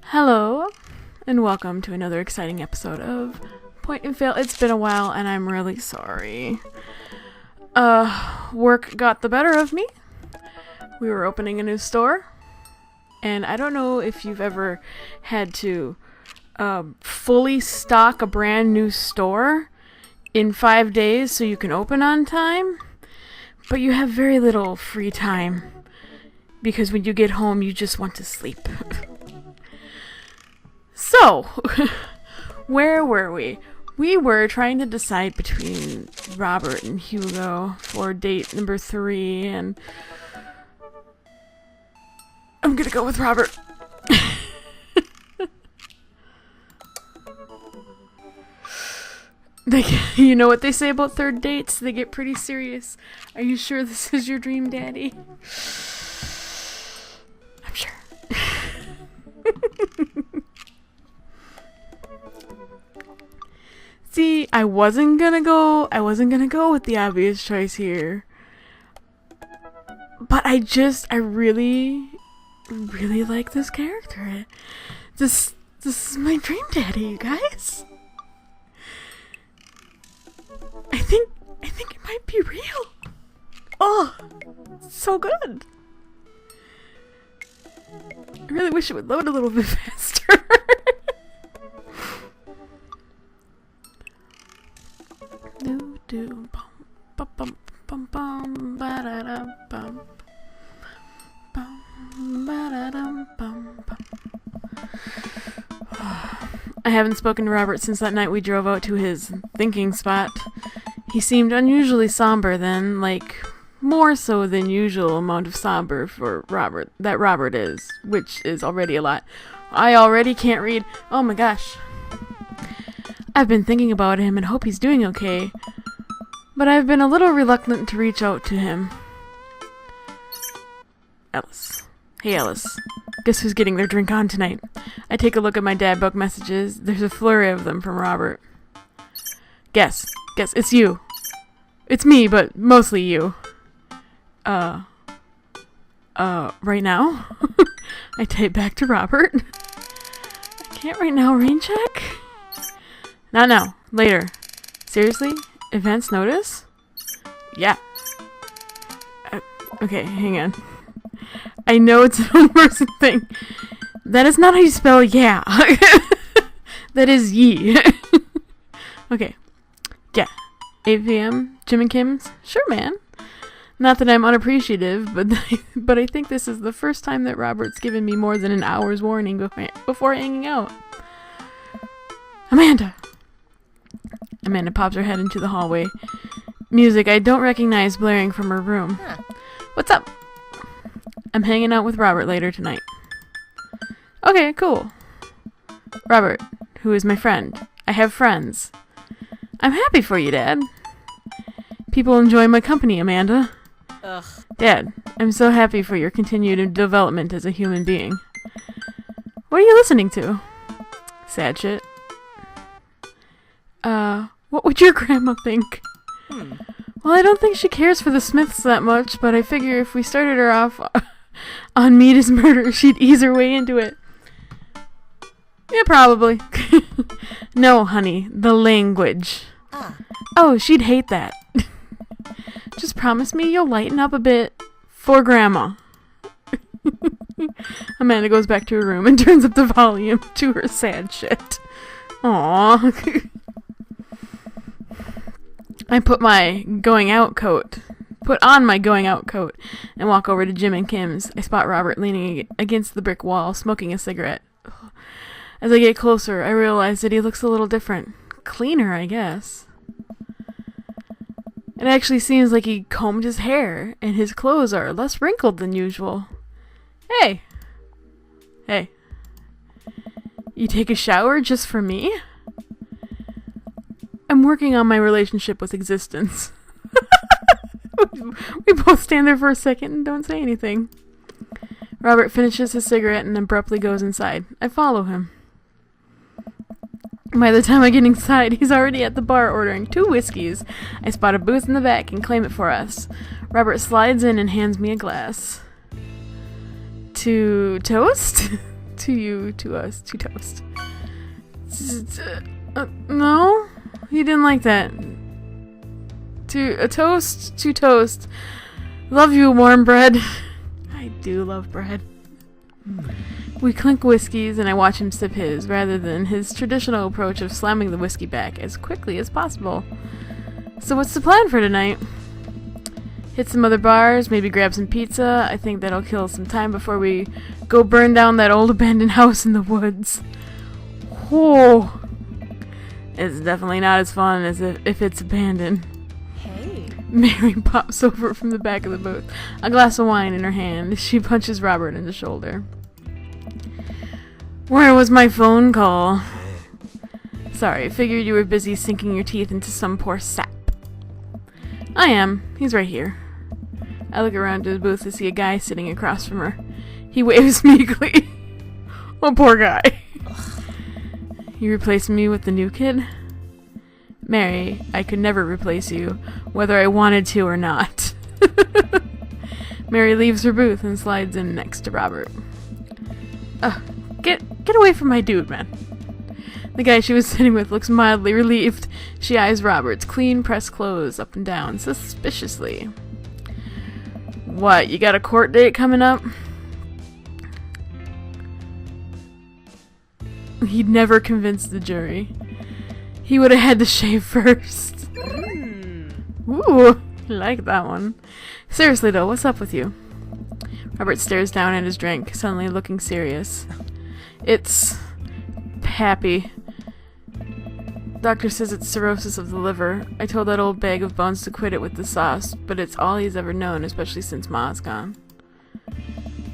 Hello, and welcome to another exciting episode of Point and Fail. It's been a while, and I'm really sorry. Work got the better of me. We were opening a new store, and I don't know if you've ever had to fully stock a brand new store in 5 days so you can open on time, but you have very little free time because when you get home, you just want to sleep. So, where were we? We were trying to decide between Robert and Hugo for date number 3, and I'm gonna go with Robert. You know what they say about third dates? They get pretty serious. Are you sure this is your dream daddy? I'm sure. See, I wasn't gonna go with the obvious choice here. But I really like this character. This is my dream daddy, you guys. I think it might be real. Oh, so good. I really wish it would load a little bit faster. Do bum bum bum bum ba da da bum bum ba da dum bum bum. I haven't spoken to Robert since that night we drove out to his thinking spot. He seemed unusually somber then, like more so than usual amount of somber for Robert that Robert is, which is already a lot. I already can't read. Oh my gosh. I've been thinking about him and hope he's doing okay, but I've been a little reluctant to reach out to him. Alice. Hey Alice. Guess who's getting their drink on tonight? I take a look at my dad book messages. There's a flurry of them from Robert. Guess, it's you. It's me, but mostly you. Right now? I type back to Robert. I can't right now, rain check? Not now. Later. Seriously? Advance notice? Yeah. Okay, hang on. I know it's an one-person thing. That is not how you spell yeah. That is ye. Okay. Yeah. 8 p.m. Jim and Kim's? Sure, man. Not that I'm unappreciative, but I think this is the first time that Robert's given me more than an hour's warning before hanging out. Amanda pops her head into the hallway. Music I don't recognize blaring from her room. What's up? I'm hanging out with Robert later tonight. Okay, cool. Robert, who is my friend. I have friends. I'm happy for you, Dad. People enjoy my company, Amanda. Ugh. Dad, I'm so happy for your continued development as a human being. What are you listening to? Sad shit. What would your grandma think? Well, I don't think she cares for the Smiths that much, but I figure if we started her off on Meat is Murder, she'd ease her way into it. Yeah, probably. No, honey, the language. Oh, she'd hate that. Just promise me you'll lighten up a bit for Grandma. Amanda goes back to her room and turns up the volume to her sad shit. Aww. I put on my going out coat and walk over to Jim and Kim's. I spot Robert leaning against the brick wall, smoking a cigarette. As I get closer, I realize that he looks a little different. Cleaner, I guess. It actually seems like he combed his hair, and his clothes are less wrinkled than usual. Hey. You take a shower just for me? I'm working on my relationship with existence. We both stand there for a second and don't say anything. Robert finishes his cigarette and abruptly goes inside. I follow him. By the time I get inside, he's already at the bar ordering 2 whiskeys. I spot a booth in the back and claim it for us. Robert slides in and hands me a glass. To toast? To you, to us, to toast. No? He didn't like that. To a toast, to toast. Love you, warm bread. I do love bread. We clink whiskeys and I watch him sip his, rather than his traditional approach of slamming the whiskey back as quickly as possible. So what's the plan for tonight? Hit some other bars, maybe grab some pizza. I think that'll kill some time before we go burn down that old abandoned house in the woods. Oh, it's definitely not as fun as if it's abandoned. Hey. Mary pops over from the back of the booth, a glass of wine in her hand. She punches Robert in the shoulder. Where was my phone call? Sorry, figured you were busy sinking your teeth into some poor sap. I am. He's right here. I look around to the booth to see a guy sitting across from her. He waves meekly. Oh, poor guy. You replaced me with the new kid? Mary, I could never replace you, whether I wanted to or not. Mary leaves her booth and slides in next to Robert. Get away from my dude, man. The guy she was sitting with looks mildly relieved. She eyes Robert's clean pressed clothes up and down suspiciously. What, you got a court date coming up? He'd never convinced the jury. He would have had to shave first. Ooh, I like that one. Seriously though, what's up with you? Robert stares down at his drink, suddenly looking serious. It's Pappy. Doctor says it's cirrhosis of the liver. I told that old bag of bones to quit it with the sauce, but it's all he's ever known, especially since Ma's gone.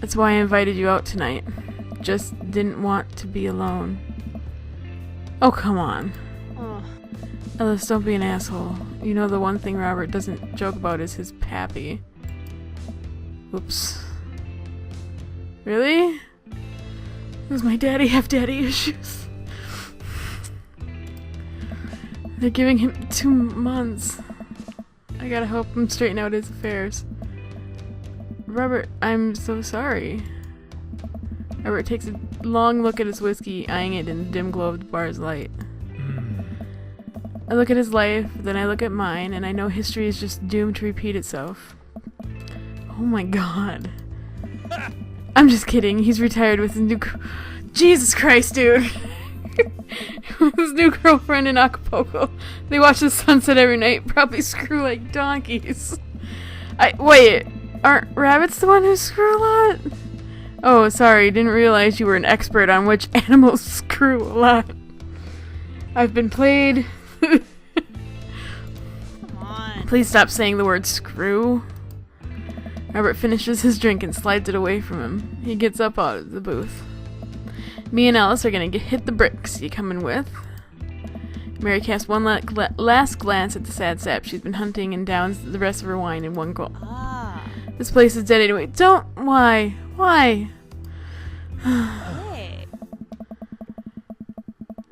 That's why I invited you out tonight. Just didn't want to be alone. Oh, come on. Ellis, don't be an asshole. You know the one thing Robert doesn't joke about is his Pappy. Oops. Really? Does my daddy have daddy issues? They're giving him 2 months. I gotta help him straighten out his affairs. Robert, I'm so sorry. Robert takes a long look at his whiskey, eyeing it in the dim glow of the bar's light. I look at his life, then I look at mine, and I know history is just doomed to repeat itself. Oh my god. I'm just kidding. He's retired with his new Jesus Christ, dude. With his new girlfriend in Acapulco. They watch the sunset every night, probably screw like donkeys. Wait, aren't rabbits the one who screw a lot? Oh, sorry, didn't realize you were an expert on which animals screw a lot. I've been played. Come on. Please stop saying the word screw. Robert finishes his drink and slides it away from him. He gets up out of the booth. Me and Alice are gonna hit the bricks. You coming with? Mary casts one last glance at the sad sap she's been hunting and downs the rest of her wine in one gulp. This place is dead anyway. Don't. Why? Why? Hey.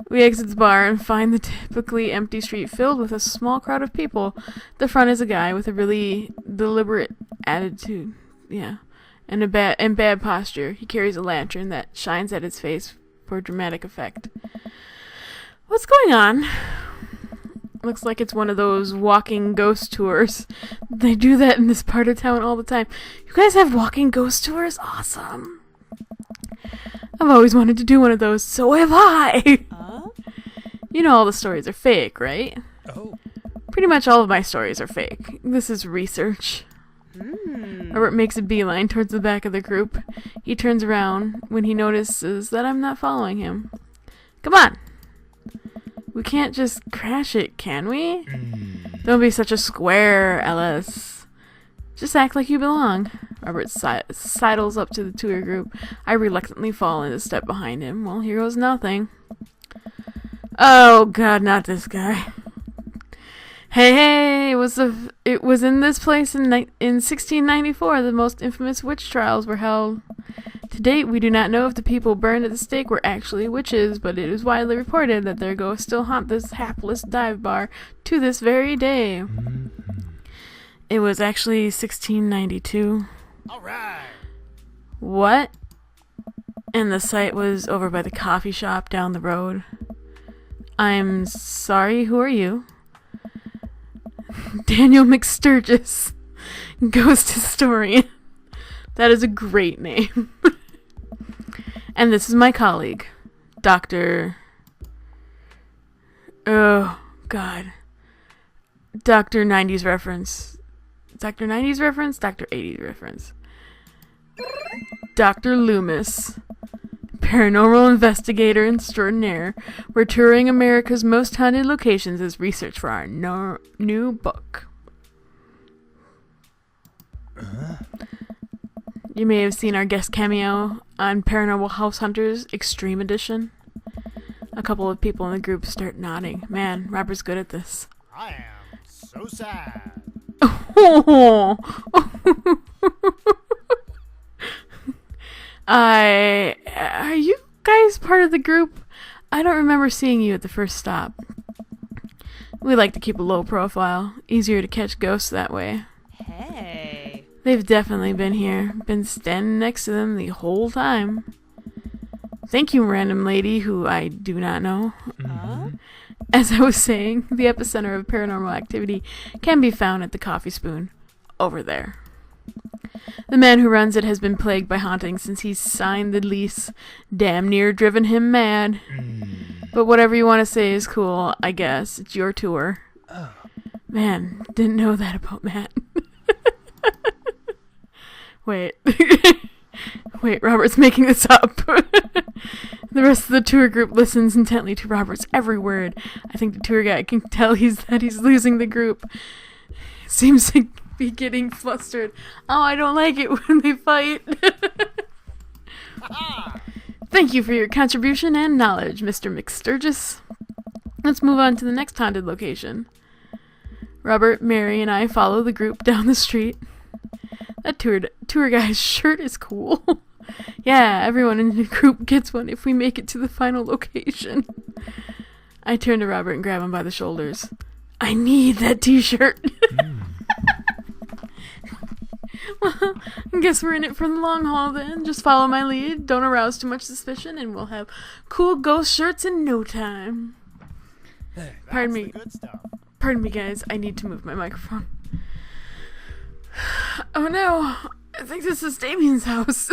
We exit the bar and find the typically empty street filled with a small crowd of people. The front is a guy with a really deliberate attitude, and bad posture. He carries a lantern that shines at his face for dramatic effect. What's going on? Looks like it's one of those walking ghost tours. They do that in this part of town all the time. You guys have walking ghost tours? Awesome. I've always wanted to do one of those, so have I! You know all the stories are fake, right? Oh. Pretty much all of my stories are fake. This is research. Robert makes a beeline towards the back of the group. He turns around when he notices that I'm not following him. Come on! We can't just crash it, can we? Don't be such a square, Ellis. Just act like you belong. Robert sidles up to the tour group. I reluctantly fall into step behind him. Well, here goes nothing. Oh god, not this guy. Hey, it was in this place in 1694 the most infamous witch trials were held. To date, we do not know if the people burned at the stake were actually witches, but it is widely reported that their ghosts still haunt this hapless dive bar to this very day. It was actually 1692. All right. What? And the site was over by the coffee shop down the road. I'm sorry, who are you? Daniel McSturgis, ghost historian. That is a great name. And this is my colleague, Dr. Oh, God. Dr. 90s reference. Dr. 90s reference? Dr. 80s reference. Dr. Loomis, paranormal investigator extraordinaire. We're touring America's most haunted locations as research for our new book. You may have seen our guest cameo on Paranormal House Hunters Extreme Edition. A couple of people in the group start nodding. Man, Robert's good at this. I am so sad. Are you guys part of the group? I don't remember seeing you at the first stop. We like to keep a low profile. Easier to catch ghosts that way. Hey. They've definitely been here. Been standing next to them the whole time. Thank you, random lady who I do not know. Huh? As I was saying, the epicenter of paranormal activity can be found at the Coffee Spoon. Over there. The man who runs it has been plagued by hauntings since he signed the lease. Damn near driven him mad. But whatever you want to say is cool, I guess. It's your tour. Oh. Man, didn't know that about Matt. Wait. Wait, Robert's making this up. The rest of the tour group listens intently to Robert's every word. I think the tour guide can tell he's losing the group. Seems to be getting flustered. Oh, I don't like it when they fight. Thank you for your contribution and knowledge, Mr. McSturgis. Let's move on to the next haunted location. Robert, Mary, and I follow the group down the street. That tour guide's shirt is cool. Yeah, everyone in the group gets one if we make it to the final location. I turn to Robert and grab him by the shoulders. I need that t-shirt. Well, I guess we're in it for the long haul then. Just follow my lead, don't arouse too much suspicion, and we'll have cool ghost shirts in no time. Pardon me. The good stuff. Pardon me, guys. I need to move my microphone. Oh no, I think this is Damien's house.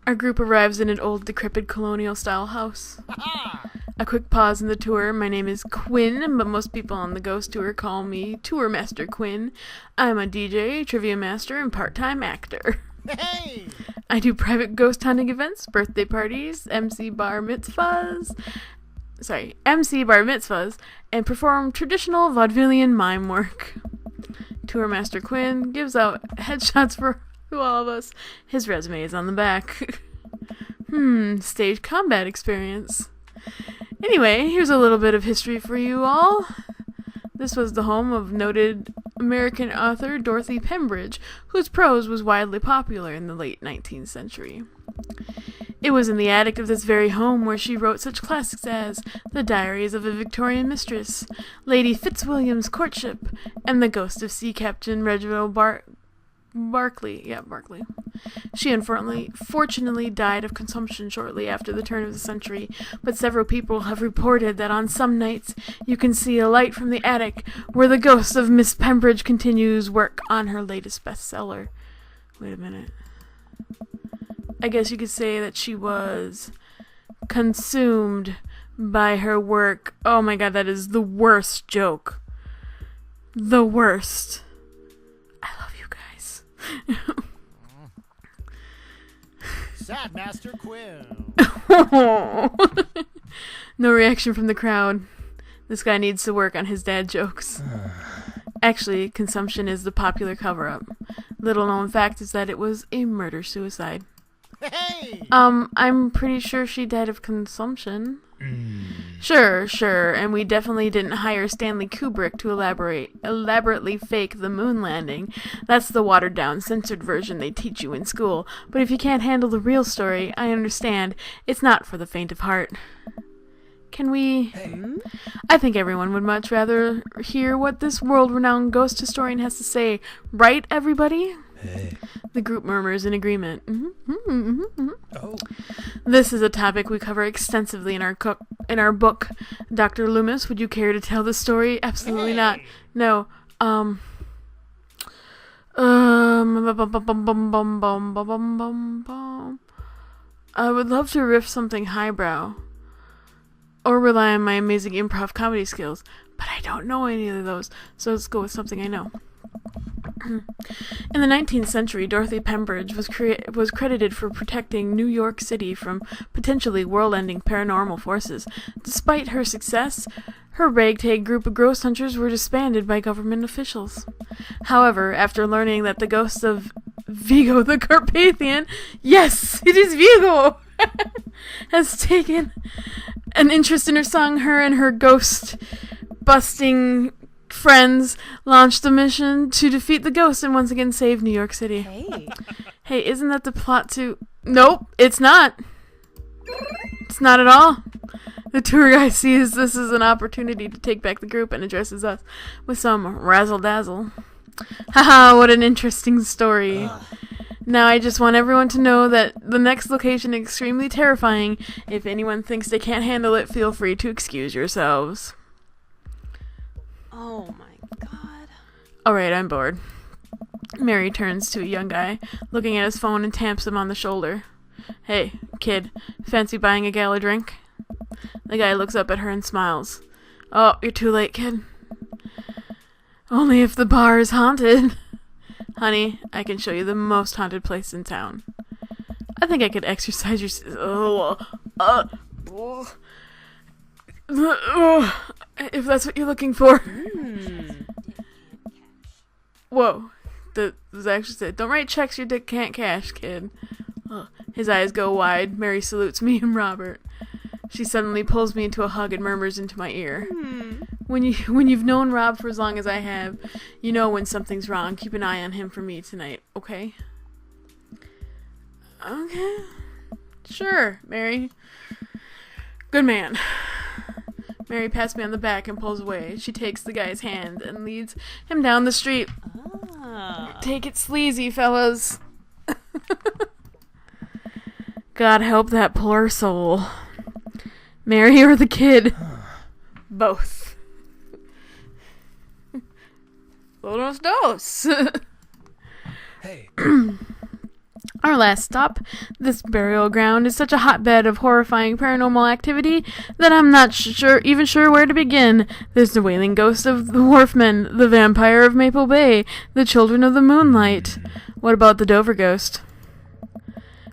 Our group arrives in an old, decrepit colonial-style house. A quick pause in the tour. My name is Quinn, but most people on the ghost tour call me Tour Master Quinn. I'm a DJ, trivia master, and part-time actor. Hey! I do private ghost hunting events, birthday parties, MC bar mitzvahs, and perform traditional vaudevillian mime work. Tour Master Quinn gives out headshots for all of us. His resume is on the back. Stage combat experience. Anyway, here's a little bit of history for you all. This was the home of noted American author Dorothy Pembridge, whose prose was widely popular in the late 19th century. It was in the attic of this very home where she wrote such classics as The Diaries of a Victorian Mistress, Lady Fitzwilliam's Courtship, and The Ghost of Sea Captain Reginald Barclay. She unfortunately died of consumption shortly after the turn of the century, but several people have reported that on some nights you can see a light from the attic where the ghost of Miss Pembridge continues work on her latest bestseller. Wait a minute. I guess you could say that she was consumed by her work. Oh my god, that is the worst joke. The worst. I love you guys. Sad Master Quinn. No reaction from the crowd. This guy needs to work on his dad jokes. Actually, consumption is the popular cover-up. Little known fact is that it was a murder-suicide. Hey! I'm pretty sure she died of consumption. Sure, and we definitely didn't hire Stanley Kubrick to elaborately fake the moon landing. That's the watered-down, censored version they teach you in school. But if you can't handle the real story, I understand. It's not for the faint of heart. Can we... I think everyone would much rather hear what this world-renowned ghost historian has to say. Right, everybody? Hey. The group murmurs in agreement. Oh. This is a topic we cover extensively in our book. Dr. Loomis, would you care to tell the story? Absolutely not. No. I would love to riff something highbrow. Or rely on my amazing improv comedy skills. But I don't know any of those, so let's go with something I know. In the 19th century, Dorothy Pembridge was credited for protecting New York City from potentially world-ending paranormal forces. Despite her success, her ragtag group of ghost hunters were disbanded by government officials. However, after learning that the ghost of Vigo the Carpathian, yes, it is Vigo, has taken an interest in her song, her and her ghost-busting friends launched a mission to defeat the ghost and once again save New York City. Hey. Hey, isn't that the plot to... Nope, it's not. It's not at all. The tour guide sees this as an opportunity to take back the group and addresses us with some razzle-dazzle. Haha, what an interesting story. Now I just want everyone to know that the next location is extremely terrifying. If anyone thinks they can't handle it, feel free to excuse yourselves. Oh my god. Alright, I'm bored. Mary turns to a young guy, looking at his phone and taps him on the shoulder. Hey, kid, fancy buying a gal a drink? The guy looks up at her and smiles. Oh, you're too late, kid. Only if the bar is haunted. Honey, I can show you the most haunted place in town. I think I could exercise your... if that's what you're looking for. Whoa. The actually said, don't write checks your dick can't cash, kid. His eyes go wide. Mary salutes me and Robert. She suddenly pulls me into a hug and murmurs into my ear. When you've known Rob for as long as I have, you know when something's wrong. Keep an eye on him for me tonight, okay? Okay. Sure, Mary. Good man. Mary pats me on the back and pulls away. She takes the guy's hand and leads him down the street. Take it sleazy, fellas. God help that poor soul. Mary or the kid? Both. Los dos. Hey. Our last stop, this burial ground, is such a hotbed of horrifying paranormal activity that I'm not even sure where to begin. There's the wailing ghost of the Wharfmen, the vampire of Maple Bay, the children of the moonlight. What about the Dover ghost?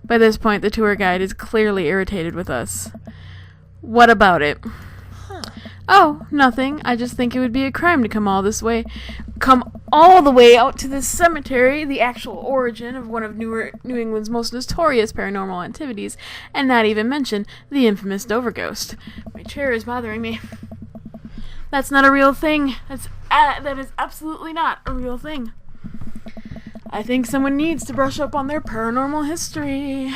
By this point, the tour guide is clearly irritated with us. What about it? Oh, nothing. I just think it would be a crime to come all the way out to this cemetery, the actual origin of one of New England's most notorious paranormal activities, and not even mention the infamous Dover ghost. My chair is bothering me. That's not a real thing. That is absolutely not a real thing. I think someone needs to brush up on their paranormal history.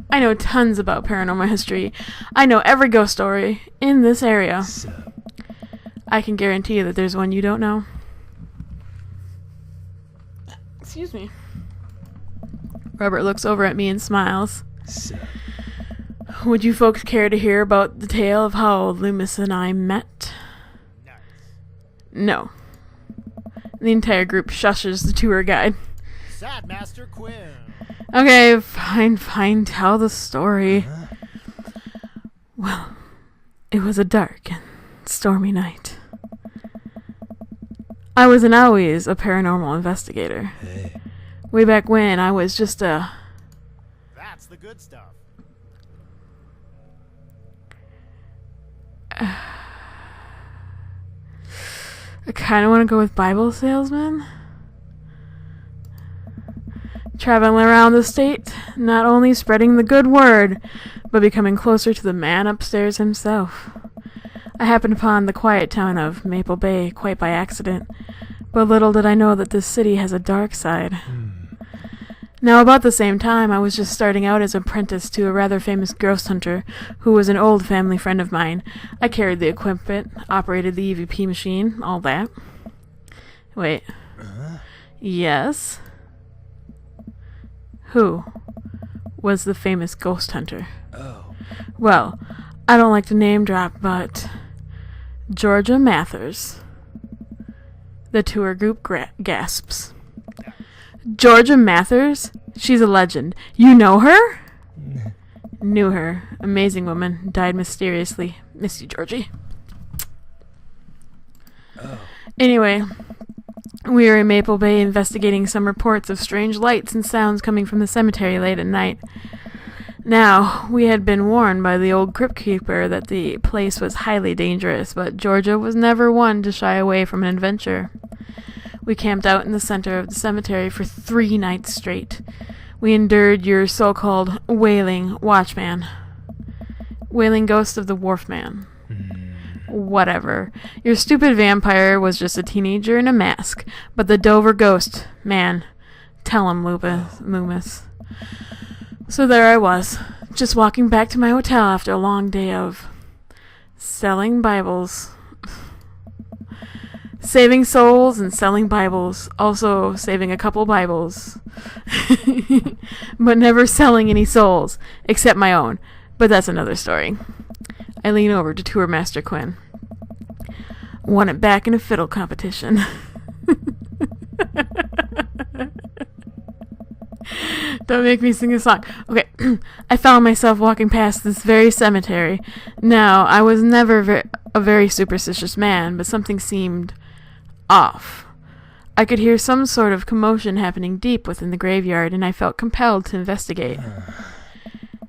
I know tons about paranormal history. I know every ghost story in this area. I can guarantee you that there's one you don't know. Excuse me. Robert looks over at me and smiles. Would you folks care to hear about the tale of how Loomis and I met? Nice. No. The entire group shushes the tour guide. Sad Master Quinn. Okay, fine, tell the story. Well, it was a dark and stormy night. I was always a paranormal investigator. Hey. Way back when, I was just a... That's the good stuff. I kind of want to go with Bible salesman. traveling around the state, not only spreading the good word, but becoming closer to the man upstairs himself. I happened upon the quiet town of Maple Bay quite by accident, but little did I know that this city has a dark side. Now, about the same time, I was just starting out as an apprentice to a rather famous ghost hunter who was an old family friend of mine. I carried the equipment, operated the EVP machine, all that. Wait. Yes? Who was the famous ghost hunter? Oh. Well, I don't like to name drop, but Georgia Mathers. The tour group gasps. Georgia Mathers? She's a legend. You know her? Knew her. Amazing woman. Died mysteriously. Miss you, Georgie. Oh. Anyway, we were in Maple Bay investigating some reports of strange lights and sounds coming from the cemetery late at night. Now, we had been warned by the old crypt keeper that the place was highly dangerous, but Georgia was never one to shy away from an adventure. We camped out in the center of the cemetery for 3 nights straight. We endured your so-called wailing watchman. Wailing ghost of the Wharfman. Whatever. Your stupid vampire was just a teenager in a mask, but the Dover ghost, man, tell him, Loomis. So there I was, just walking back to my hotel after a long day of selling Bibles. Saving souls and selling Bibles. Also saving a couple Bibles. But never selling any souls, except my own. But that's another story. I lean over to Tour Master Quinn. Won it back in a fiddle competition. Don't make me sing a song. Okay, I found myself walking past this very cemetery. Now, I was never a very superstitious man, but something seemed off. I could hear some sort of commotion happening deep within the graveyard, and I felt compelled to investigate.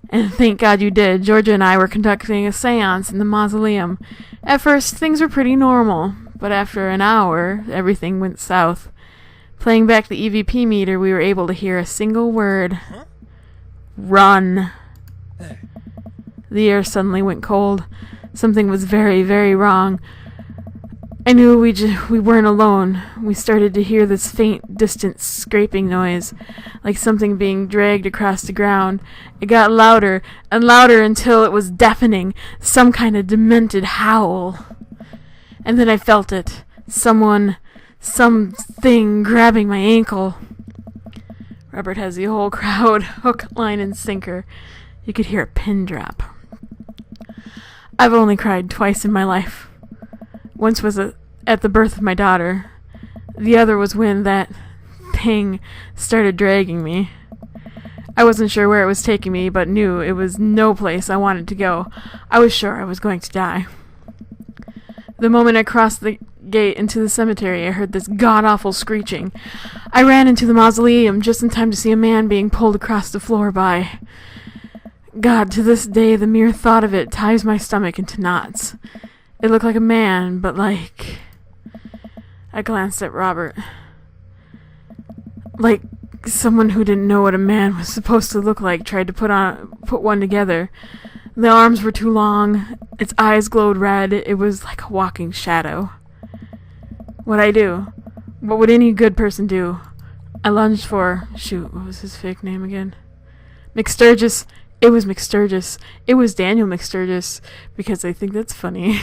And thank God you did. Georgia and I were conducting a seance in the mausoleum. At first, things were pretty normal, but after an hour, everything went south. Playing back the EVP meter, we were able to hear a single word. Run. Hey. The air suddenly went cold. Something was very, very wrong. I knew we weren't alone. We started to hear this faint, distant scraping noise, like something being dragged across the ground. It got louder and louder until it was deafening, some kind of demented howl. And then I felt it. Something grabbing my ankle. Robert has the whole crowd, hook, line, and sinker. You could hear a pin drop. I've only cried twice in my life. Once was at the birth of my daughter. The other was when that thing started dragging me. I wasn't sure where it was taking me, but knew it was no place I wanted to go. I was sure I was going to die. The moment I crossed the gate into the cemetery, I heard this god-awful screeching. I ran into the mausoleum just in time to see a man being pulled across the floor by... God, to this day, the mere thought of it ties my stomach into knots. It looked like a man, but like... I glanced at Robert. Like someone who didn't know what a man was supposed to look like tried to put one together. The arms were too long. Its eyes glowed red. It was like a walking shadow. What'd I do? What would any good person do? I lunged for... Shoot, what was his fake name again? McSturgis. It was McSturgis. It was Daniel McSturgis, because I think that's funny.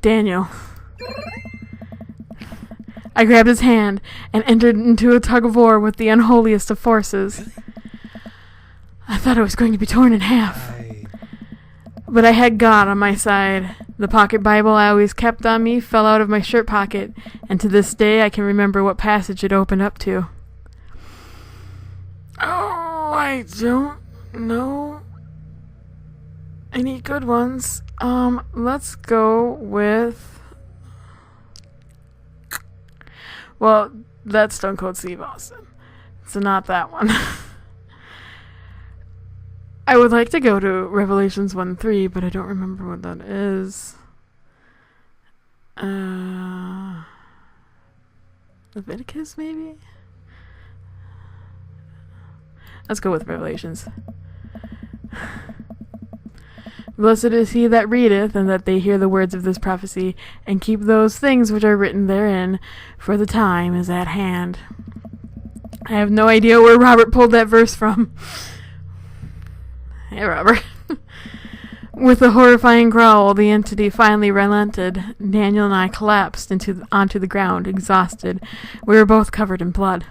Daniel. I grabbed his hand and entered into a tug-of-war with the unholiest of forces. I thought I was going to be torn in half. But I had God on my side. The pocket Bible I always kept on me fell out of my shirt pocket, and to this day I can remember what passage it opened up to. Oh, I don't know any good ones. Let's go with... Well, that's Stone Cold Steve Austin. So not that one. I would like to go to Revelations 1:3, but I don't remember what that is. Leviticus, maybe? Let's go with Revelations. Blessed is he that readeth, and that they hear the words of this prophecy, and keep those things which are written therein, for the time is at hand. I have no idea where Robert pulled that verse from. Hey, Robert. With a horrifying growl, the entity finally relented. Daniel and I collapsed onto the ground, exhausted. We were both covered in blood.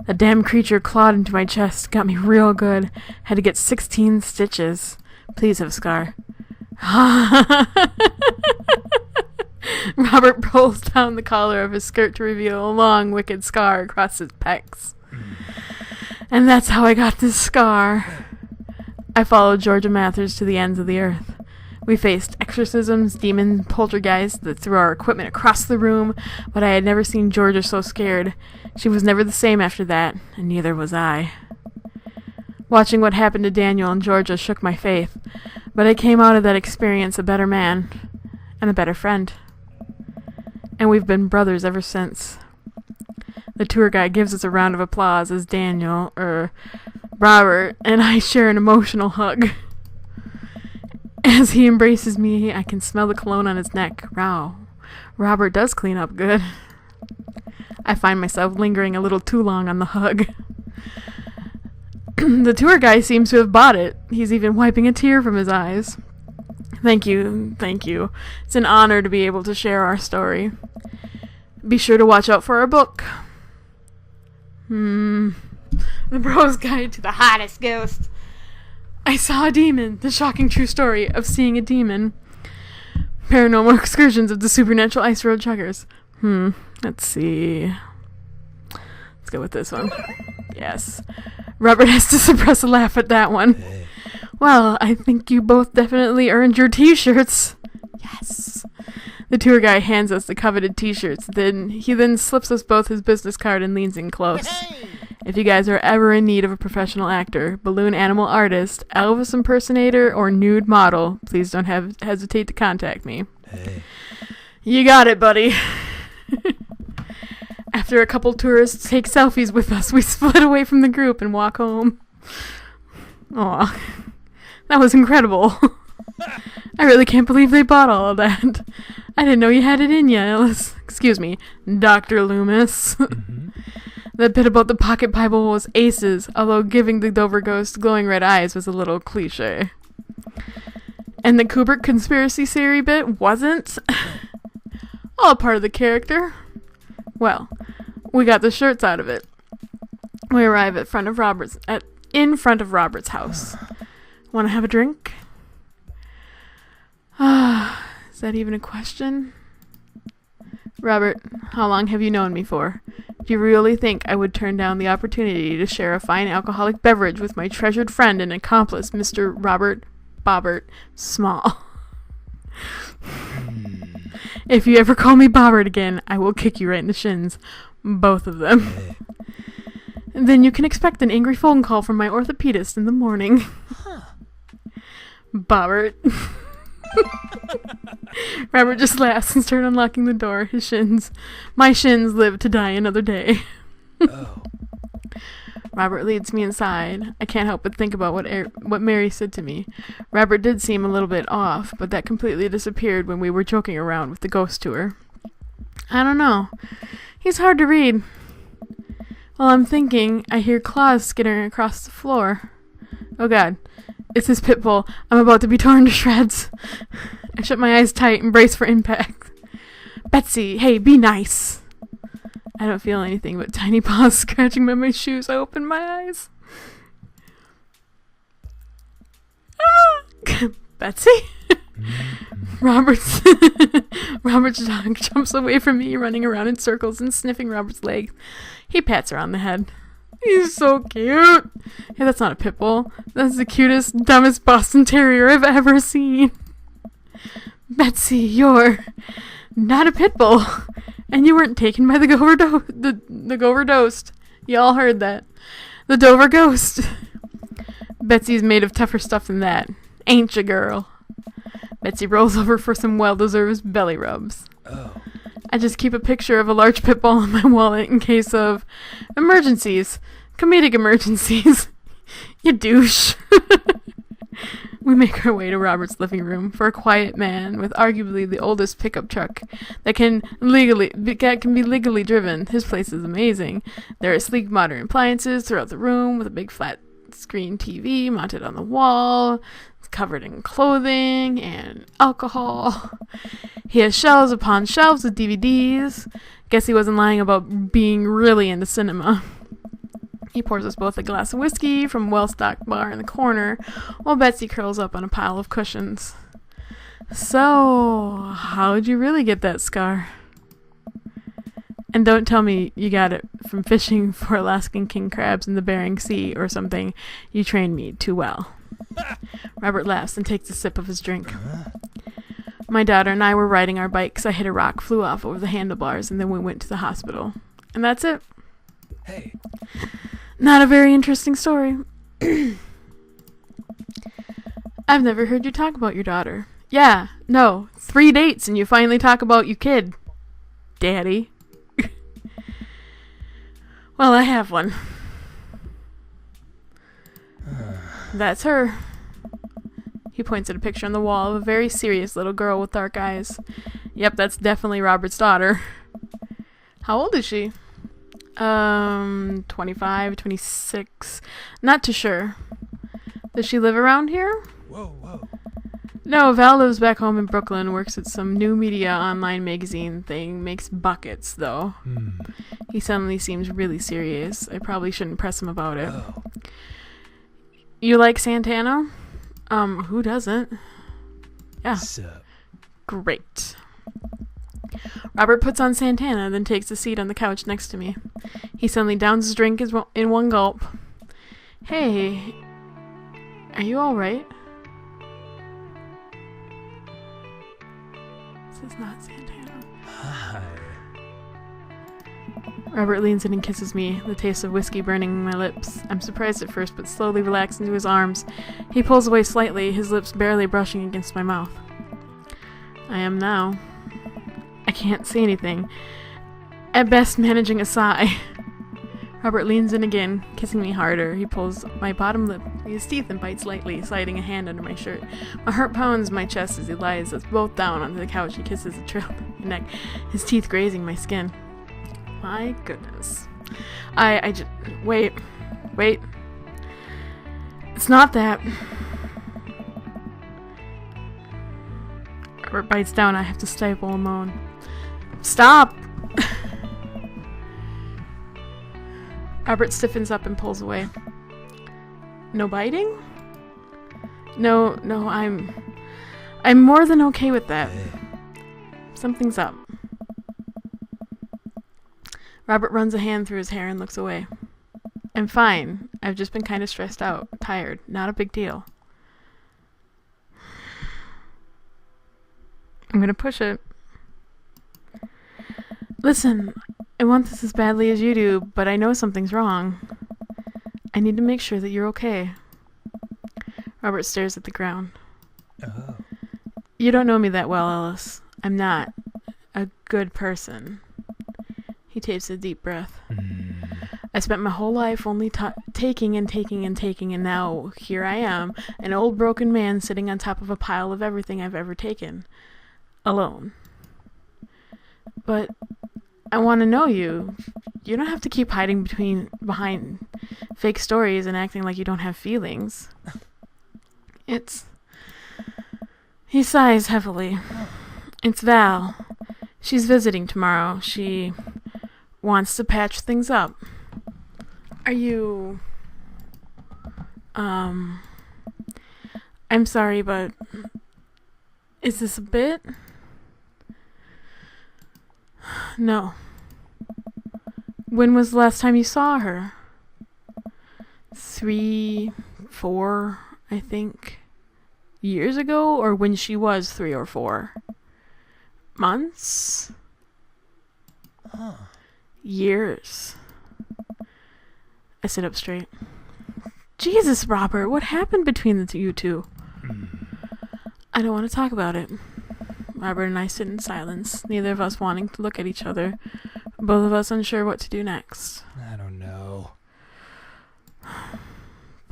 The damn creature clawed into my chest, got me real good. Had to get 16 stitches. Please have a scar. Robert pulls down the collar of his skirt to reveal a long, wicked scar across his pecs. And that's how I got this scar. I followed Georgia Mathers to the ends of the earth. We faced exorcisms, demons, poltergeists that threw our equipment across the room, but I had never seen Georgia so scared. She was never the same after that, and neither was I. Watching what happened to Daniel and Georgia shook my faith, but I came out of that experience a better man and a better friend. And we've been brothers ever since. The tour guide gives us a round of applause as Robert and I share an emotional hug. As he embraces me, I can smell the cologne on his neck. Wow, Robert does clean up good. I find myself lingering a little too long on the hug. The tour guide seems to have bought it. He's even wiping a tear from his eyes. Thank you. It's an honor to be able to share our story. Be sure to watch out for our book. The Bro's Guide to the Hottest Ghost. I saw a demon. The shocking true story of seeing a demon. Paranormal excursions of the supernatural ice road chuggers. Let's see. Let's go with this one. Yes. Robert has to suppress a laugh at that one. Hey. Well, I think you both definitely earned your t-shirts. Yes. The tour guide hands us the coveted t-shirts. He then slips us both his business card and leans in close. Hey! If you guys are ever in need of a professional actor, balloon animal artist, Elvis impersonator, or nude model, please don't hesitate to contact me. Hey. You got it, buddy. After a couple tourists take selfies with us, we split away from the group and walk home. Aw, that was incredible. I really can't believe they bought all of that. I didn't know you had it in you, Ellis. Excuse me, Dr. Loomis. That bit about the pocket Bible was aces, although giving the Dover ghost glowing red eyes was a little cliche. And the Kubrick conspiracy theory bit wasn't. All part of the character. Well, we got the shirts out of it. We arrive in front of Robert's house. Want to have a drink? Is that even a question? Robert, how long have you known me for? Do you really think I would turn down the opportunity to share a fine alcoholic beverage with my treasured friend and accomplice, Mr. Robert Bobbert Small? If you ever call me Bobbert again, I will kick you right in the shins. Both of them. Hey. And then you can expect an angry phone call from my orthopedist in the morning. Bobbert. Robert just laughs and starts unlocking the door. His shins. My shins live to die another day. Oh. Robert leads me inside. I can't help but think about what Mary said to me. Robert did seem a little bit off, but that completely disappeared when we were joking around with the ghost tour. I don't know. He's hard to read. While I'm thinking, I hear claws skittering across the floor. Oh god. It's his pit bull. I'm about to be torn to shreds. I shut my eyes tight and brace for impact. Betsy, hey, be nice. I don't feel anything but tiny paws scratching by my shoes. I open my eyes. Betsy? Robert's dog jumps away from me, running around in circles and sniffing Robert's leg. He pats her on the head. He's so cute. Hey, that's not a pit bull. That's the cutest, dumbest Boston Terrier I've ever seen. Betsy, you're not a pit bull. And you weren't taken by the Dover Ghost. You all heard that. The Dover Ghost. Betsy's made of tougher stuff than that. Ain't ya, girl? Betsy rolls over for some well-deserved belly rubs. Oh. I just keep a picture of a large pit bull in my wallet in case of emergencies. Comedic emergencies. You douche. We make our way to Robert's living room. For a quiet man with arguably the oldest pickup truck that can be legally driven, his place is amazing. There are sleek modern appliances throughout the room with a big flat screen TV mounted on the wall. It's covered in clothing and alcohol. He has shelves upon shelves with DVDs. Guess he wasn't lying about being really into cinema. He pours us both a glass of whiskey from a well-stocked bar in the corner, while Betsy curls up on a pile of cushions. So, how'd you really get that scar? And don't tell me you got it from fishing for Alaskan king crabs in the Bering Sea or something. You trained me too well. Robert laughs and takes a sip of his drink. My daughter and I were riding our bikes. I hit a rock, flew off over the handlebars, and then we went to the hospital. And that's it. Hey. Not a very interesting story. I've never heard you talk about your daughter. Yeah, no, 3 dates and you finally talk about your kid. Daddy. Well, I have one. That's her. He points at a picture on the wall of a very serious little girl with dark eyes. Yep, that's definitely Robert's daughter. How old is she? 25, 26. Not too sure. Does she live around here? Whoa. No, Val lives back home in Brooklyn, works at some new media online magazine thing, makes buckets, though. He suddenly seems really serious. I probably shouldn't press him about it. Oh. You like Santana? Who doesn't? Yeah. Sup? Great. Robert puts on Santana, then takes a seat on the couch next to me. He suddenly downs his drink in one gulp. Hey, are you alright? This is not Santana. Hi. Robert leans in and kisses me, the taste of whiskey burning my lips. I'm surprised at first, but slowly relax into his arms. He pulls away slightly, his lips barely brushing against my mouth. I am now. I can't say anything. At best, managing a sigh. Robert leans in again, kissing me harder. He pulls my bottom lip, his teeth, and bites lightly, sliding a hand under my shirt. My heart pounds my chest as he lies us both down onto the couch. He kisses the trail of my neck, his teeth grazing my skin. My goodness. I just... Wait. It's not that. Robert bites down. I have to stifle a moan. Stop! Robert stiffens up and pulls away. No biting? No, I'm more than okay with that. Something's up. Robert runs a hand through his hair and looks away. I'm fine. I've just been kind of stressed out, tired. Not a big deal. I'm gonna push it. Listen, I want this as badly as you do, but I know something's wrong. I need to make sure that you're okay. Robert stares at the ground. Oh. You don't know me that well, Ellis. I'm not a good person. He takes a deep breath. I spent my whole life only taking, and now here I am, an old broken man sitting on top of a pile of everything I've ever taken. Alone. But I want to know you. You don't have to keep hiding behind fake stories and acting like you don't have feelings. He sighs heavily. It's Val. She's visiting tomorrow. She wants to patch things up. Are you... I'm sorry, but... Is this a bit? No. When was the last time you saw her? 3, 4, I think, years ago, or when she was 3 or 4 months? Years. I sit up straight. Jesus, Robert, what happened between you two? I don't want to talk about it. Robert and I sit in silence, neither of us wanting to look at each other, both of us unsure what to do next. I don't know.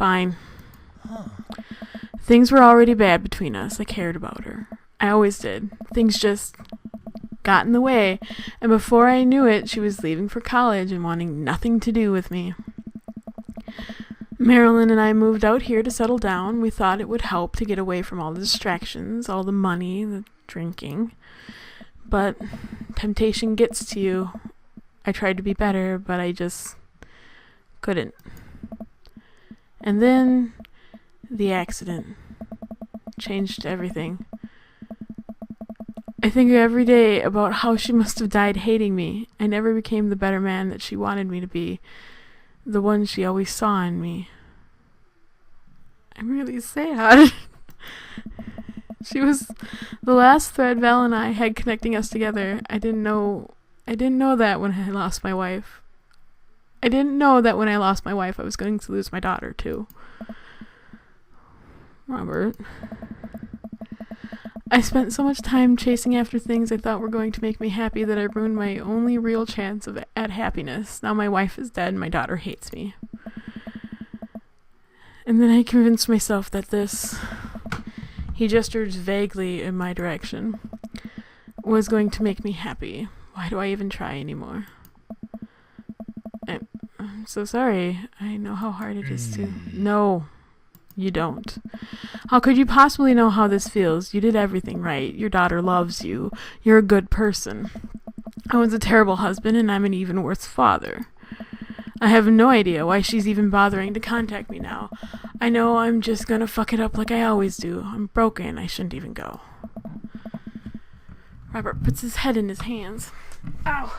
Fine. Huh. Things were already bad between us. I cared about her. I always did. Things just got in the way, and before I knew it, she was leaving for college and wanting nothing to do with me. Marilyn and I moved out here to settle down. We thought it would help to get away from all the distractions, all the money, the drinking. But temptation gets to you. I tried to be better, but I just couldn't. And then the accident changed everything. I think every day about how she must have died hating me. I never became the better man that she wanted me to be, the one she always saw in me. I'm really sad. She was the last thread Val and I had connecting us together. I didn't know that when I lost my wife. I didn't know that when I lost my wife I was going to lose my daughter too. Robert. I spent so much time chasing after things I thought were going to make me happy that I ruined my only real chance at happiness. Now my wife is dead and my daughter hates me. And then I convinced myself that this, he gestures vaguely in my direction, was going to make me happy. Why do I even try anymore? I'm so sorry. I know how hard it is to... No, you don't. How could you possibly know how this feels? You did everything right. Your daughter loves you. You're a good person. I was a terrible husband, and I'm an even worse father. I have no idea why she's even bothering to contact me now. I know I'm just gonna fuck it up like I always do. I'm broken. I shouldn't even go. Robert puts his head in his hands. Ow.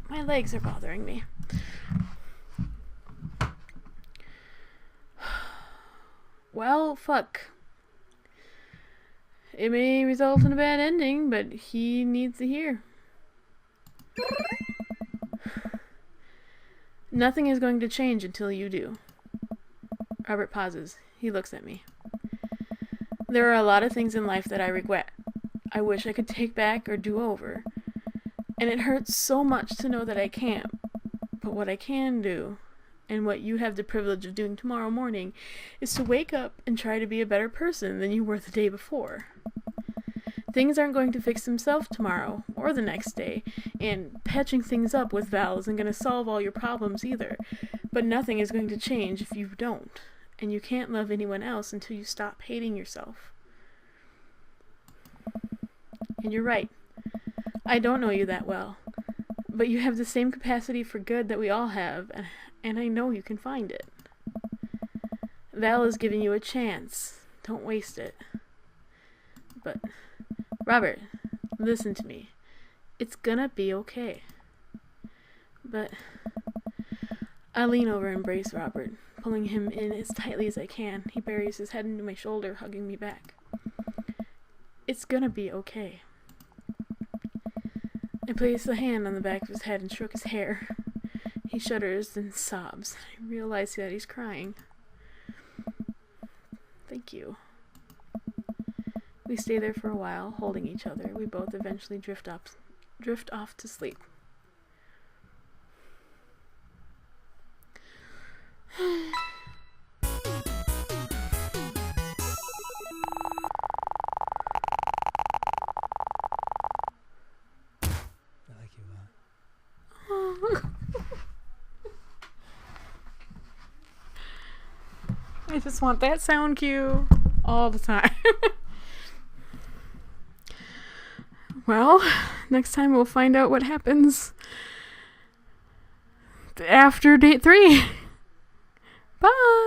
My legs are bothering me. Well, fuck. It may result in a bad ending, but he needs to hear. Nothing is going to change until you do. Robert pauses. He looks at me. There are a lot of things in life that I regret. I wish I could take back or do over. And it hurts so much to know that I can't. But what I can do, and what you have the privilege of doing tomorrow morning, is to wake up and try to be a better person than you were the day before. Things aren't going to fix themselves tomorrow or the next day, and patching things up with Val isn't going to solve all your problems either. But nothing is going to change if you don't, and you can't love anyone else until you stop hating yourself. And you're right. I don't know you that well, but you have the same capacity for good that we all have, and I know you can find it. Val is giving you a chance. Don't waste it. But, Robert, listen to me. It's gonna be okay. But, I lean over and embrace Robert, pulling him in as tightly as I can. He buries his head into my shoulder, hugging me back. It's gonna be okay. I placed a hand on the back of his head and stroked his hair. He shudders and sobs. I realize that he's crying. Thank you. We stay there for a while, holding each other. We both eventually drift off to sleep. I like you a lot. I just want that sound cue all the time. Well, next time we'll find out what happens after date 3. Bye!